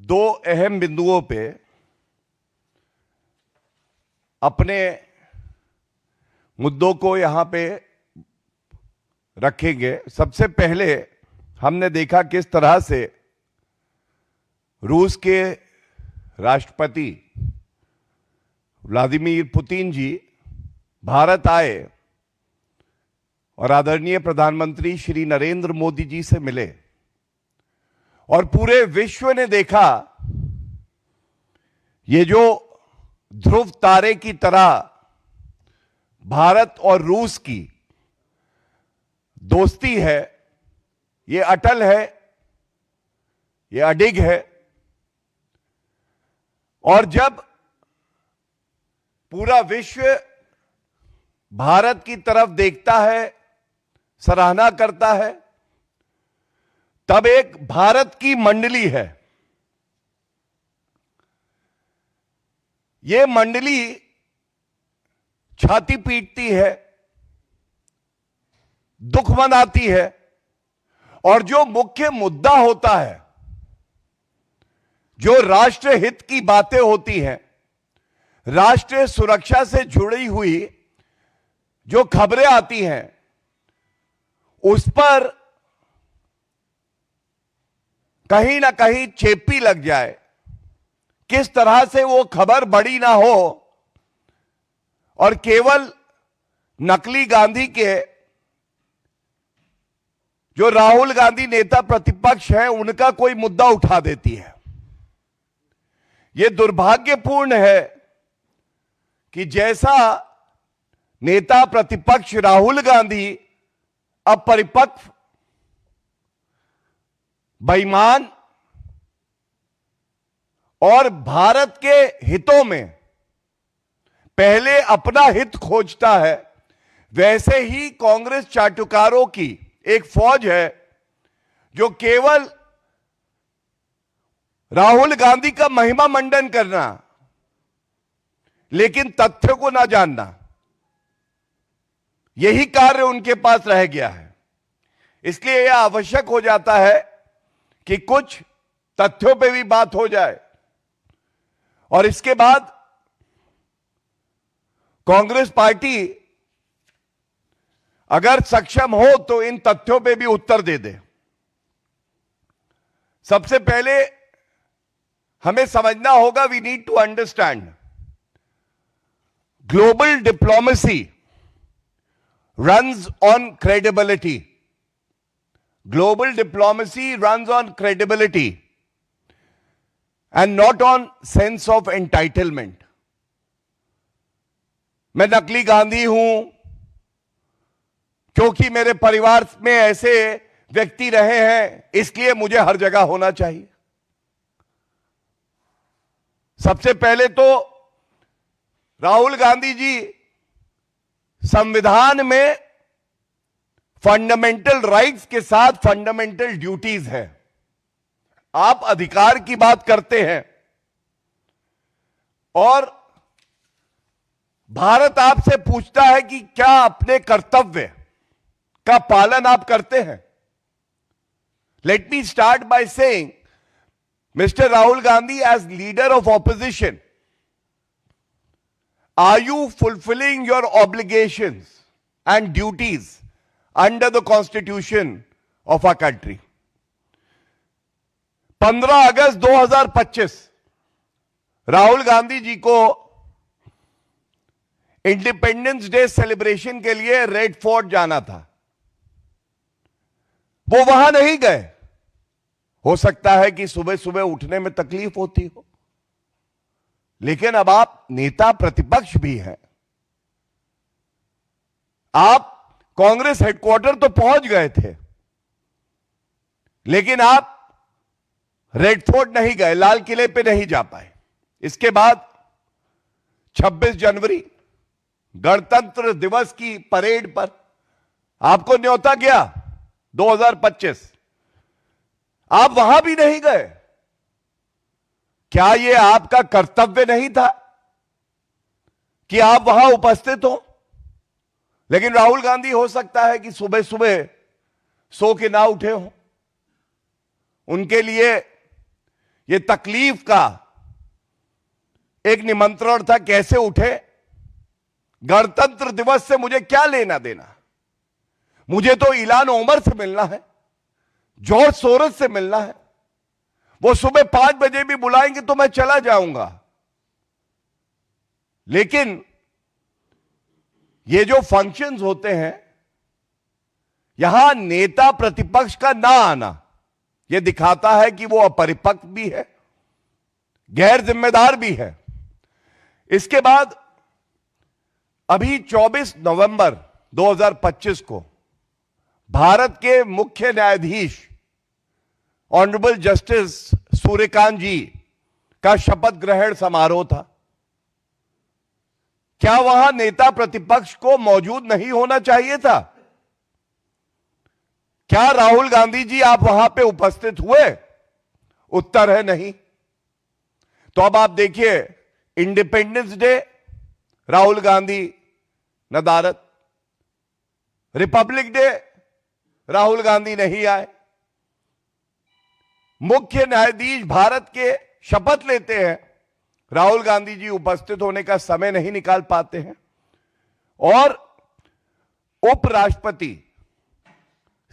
दो अहम बिंदुओं पे अपने मुद्दों को यहां पे रखेंगे। सबसे पहले हमने देखा किस तरह से रूस के राष्ट्रपति व्लादिमीर पुतिन जी भारत आए और आदरणीय प्रधानमंत्री श्री नरेंद्र मोदी जी से मिले और पूरे विश्व ने देखा ये जो ध्रुव तारे की तरह भारत और रूस की दोस्ती है, ये अटल है, ये अडिग है। और जब पूरा विश्व भारत की तरफ देखता है, सराहना करता है, तब एक भारत की मंडली है। ये मंडली छाती पीटती है, दुख मनाती है और जो मुख्य मुद्दा होता है, जो राष्ट्र हित की बातें होती हैं, राष्ट्रीय सुरक्षा से जुड़ी हुई जो खबरें आती हैं, उस पर कहीं ना कहीं चेपी लग जाए, किस तरह से वो खबर बड़ी ना हो और केवल नकली गांधी के जो राहुल गांधी नेता प्रतिपक्ष हैं उनका कोई मुद्दा उठा देती है। यह दुर्भाग्यपूर्ण है कि जैसा नेता प्रतिपक्ष राहुल गांधी अपरिपक्व, बेईमान और भारत के हितों में पहले अपना हित खोजता है, वैसे ही कांग्रेस चाटुकारों की एक फौज है जो केवल राहुल गांधी का महिमा मंडन करना लेकिन तथ्य को ना जानना, यही कार्य उनके पास रह गया है। इसलिए यह आवश्यक हो जाता है कि कुछ तथ्यों पे भी बात हो जाए और इसके बाद कांग्रेस पार्टी अगर सक्षम हो तो इन तथ्यों पे भी उत्तर दे दे। सबसे पहले हमें समझना होगा, we need to understand global diplomacy runs on credibility. Global diplomacy runs on credibility and not on sense of entitlement. मैं नकली गांधी हूं क्योंकि मेरे परिवार में ऐसे व्यक्ति रहे हैं, इसलिए मुझे हर जगह होना चाहिए। सबसे पहले तो राहुल गांधी जी संविधान में फंडामेंटल राइट्स के साथ फंडामेंटल ड्यूटीज है। आप अधिकार की बात करते हैं और भारत आपसे पूछता है कि क्या अपने कर्तव्य का पालन आप करते हैं। Let me start by saying, mister Rahul Gandhi, as leader of opposition, are you fulfilling your obligations and duties under the constitution of our country? 15 अगस्त 2025 राहुल गांधी जी को इंडिपेंडेंस डे सेलिब्रेशन के लिए रेड फोर्ट जाना था। वो वहां नहीं गए। हो सकता है कि सुबह सुबह उठने में तकलीफ होती हो, लेकिन अब आप नेता प्रतिपक्ष भी हैं। आप कांग्रेस हेडक्वार्टर तो पहुंच गए थे, लेकिन आप रेड फोर्ट नहीं गए, लाल किले पे नहीं जा पाए। इसके बाद 26 जनवरी गणतंत्र दिवस की परेड पर आपको न्योता गया 2025, आप वहां भी नहीं गए। क्या यह आपका कर्तव्य नहीं था कि आप वहां उपस्थित हो? लेकिन राहुल गांधी हो सकता है कि सुबह सुबह सो के ना उठे हो, उनके लिए ये तकलीफ का एक निमंत्रण था, कैसे उठे। गणतंत्र दिवस से मुझे क्या लेना देना, मुझे तो इलान ओमर से मिलना है, जॉर्ज सोरस से मिलना है। वो सुबह 5 बजे भी बुलाएंगे तो मैं चला जाऊंगा। लेकिन ये जो फंक्शंस होते हैं, यहां नेता प्रतिपक्ष का ना आना, यह दिखाता है कि वो अपरिपक्व भी है, गैर जिम्मेदार भी है। इसके बाद अभी 24 नवंबर 2025 को भारत के मुख्य न्यायाधीश ऑनरेबल जस्टिस सूर्यकांत जी का शपथ ग्रहण समारोह था। क्या वहां नेता प्रतिपक्ष को मौजूद नहीं होना चाहिए था? क्या राहुल गांधी जी आप वहां पे उपस्थित हुए? उत्तर है नहीं। तो अब आप देखिए, इंडिपेंडेंस डे राहुल गांधी नदारद, रिपब्लिक डे राहुल गांधी नहीं आए, मुख्य न्यायाधीश भारत के शपथ लेते हैं, राहुल गांधी जी उपस्थित होने का समय नहीं निकाल पाते हैं। और उपराष्ट्रपति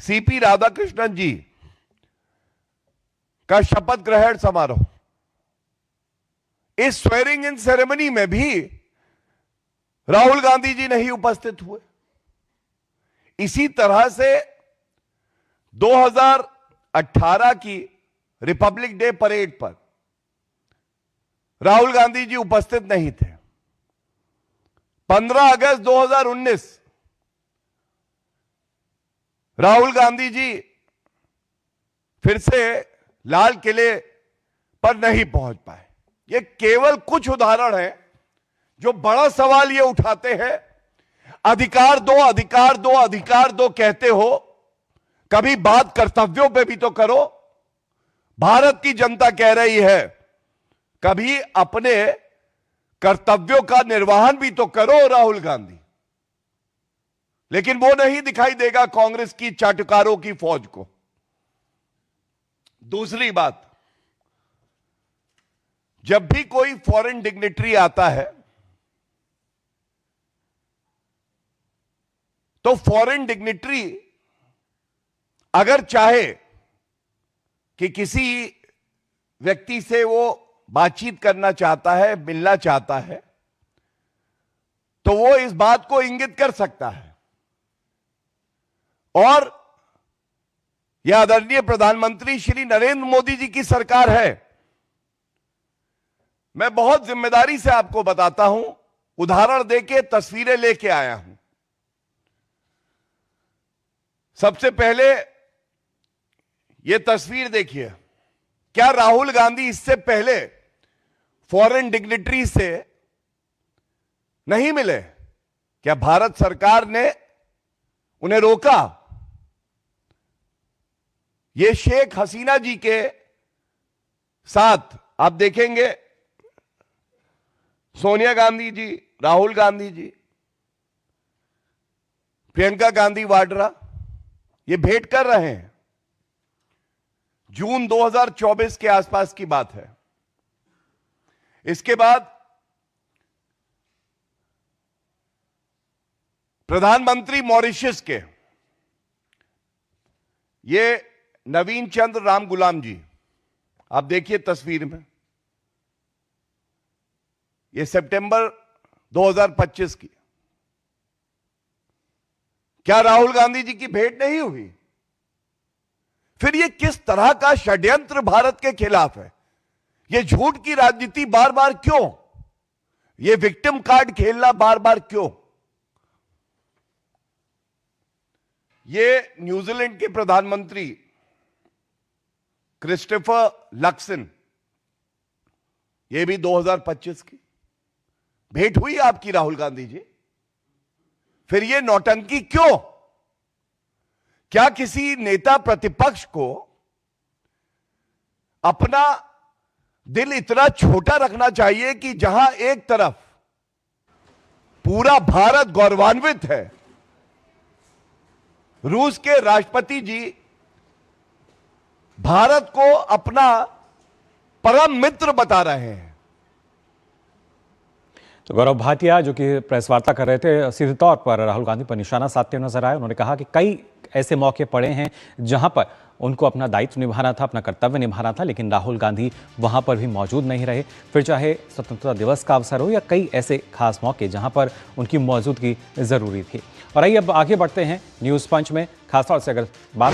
सीपी राधाकृष्णन जी का शपथ ग्रहण समारोह, इस स्वेरिंग इन सेरेमनी में भी राहुल गांधी जी नहीं उपस्थित हुए। इसी तरह से 2018 की रिपब्लिक डे परेड पर राहुल गांधी जी उपस्थित नहीं थे। 15 अगस्त 2019 राहुल गांधी जी फिर से लाल किले पर नहीं पहुंच पाए। ये केवल कुछ उदाहरण हैं जो बड़ा सवाल ये उठाते हैं, अधिकार दो, अधिकार दो, अधिकार दो कहते हो, कभी बात कर्तव्यों पे भी तो करो। भारत की जनता कह रही है, कभी अपने कर्तव्यों का निर्वहन भी तो करो राहुल गांधी। लेकिन वो नहीं दिखाई देगा कांग्रेस की चाटुकारों की फौज को। दूसरी बात, जब भी कोई फॉरेन डिग्नेटरी आता है तो फॉरेन डिग्नेटरी अगर चाहे कि किसी व्यक्ति से वो बातचीत करना चाहता है, मिलना चाहता है, तो वो इस बात को इंगित कर सकता है। और यह आदरणीय प्रधानमंत्री श्री नरेंद्र मोदी जी की सरकार है। मैं बहुत जिम्मेदारी से आपको बताता हूं, उदाहरण देके तस्वीरें लेके आया हूं। सबसे पहले यह तस्वीर देखिए, क्या राहुल गांधी इससे पहले फॉरेन डिग्नेटरी से नहीं मिले? क्या भारत सरकार ने उन्हें रोका? ये शेख हसीना जी के साथ आप देखेंगे सोनिया गांधी जी, राहुल गांधी जी, प्रियंका गांधी वाड्रा ये भेंट कर रहे हैं। जून 2024 के आसपास की बात है। इसके बाद प्रधानमंत्री मॉरिशस के ये नवीन चंद्र राम गुलाम जी, आप देखिए तस्वीर में, ये सितंबर 2025 की। क्या राहुल गांधी जी की भेंट नहीं हुई? फिर ये किस तरह का षड्यंत्र भारत के खिलाफ है? ये झूठ की राजनीति बार बार क्यों? ये विक्टिम कार्ड खेलना बार बार क्यों? ये न्यूजीलैंड के प्रधानमंत्री क्रिस्टोफर लक्सन, ये भी 2025 की भेंट हुई आपकी राहुल गांधी जी। फिर ये नौटंकी क्यों? क्या किसी नेता प्रतिपक्ष को अपना दिल इतना छोटा रखना चाहिए कि जहां एक तरफ पूरा भारत गौरवान्वित है, रूस के राष्ट्रपति जी भारत को अपना परम मित्र बता रहे हैं। तो गौरव भाटिया जो कि प्रेस वार्ता कर रहे थे, सीधे तौर पर राहुल गांधी पर निशाना साधते हुए नजर आए। उन्होंने कहा कि कई ऐसे मौके पड़े हैं जहां पर उनको अपना दायित्व निभाना था, अपना कर्तव्य निभाना था, लेकिन राहुल गांधी वहां पर भी मौजूद नहीं रहे। फिर चाहे स्वतंत्रता दिवस का अवसर हो या कई ऐसे खास मौके जहां पर उनकी मौजूदगी जरूरी थी। और आइए अब आगे बढ़ते हैं न्यूज़ पंच में। खासतौर से अगर बात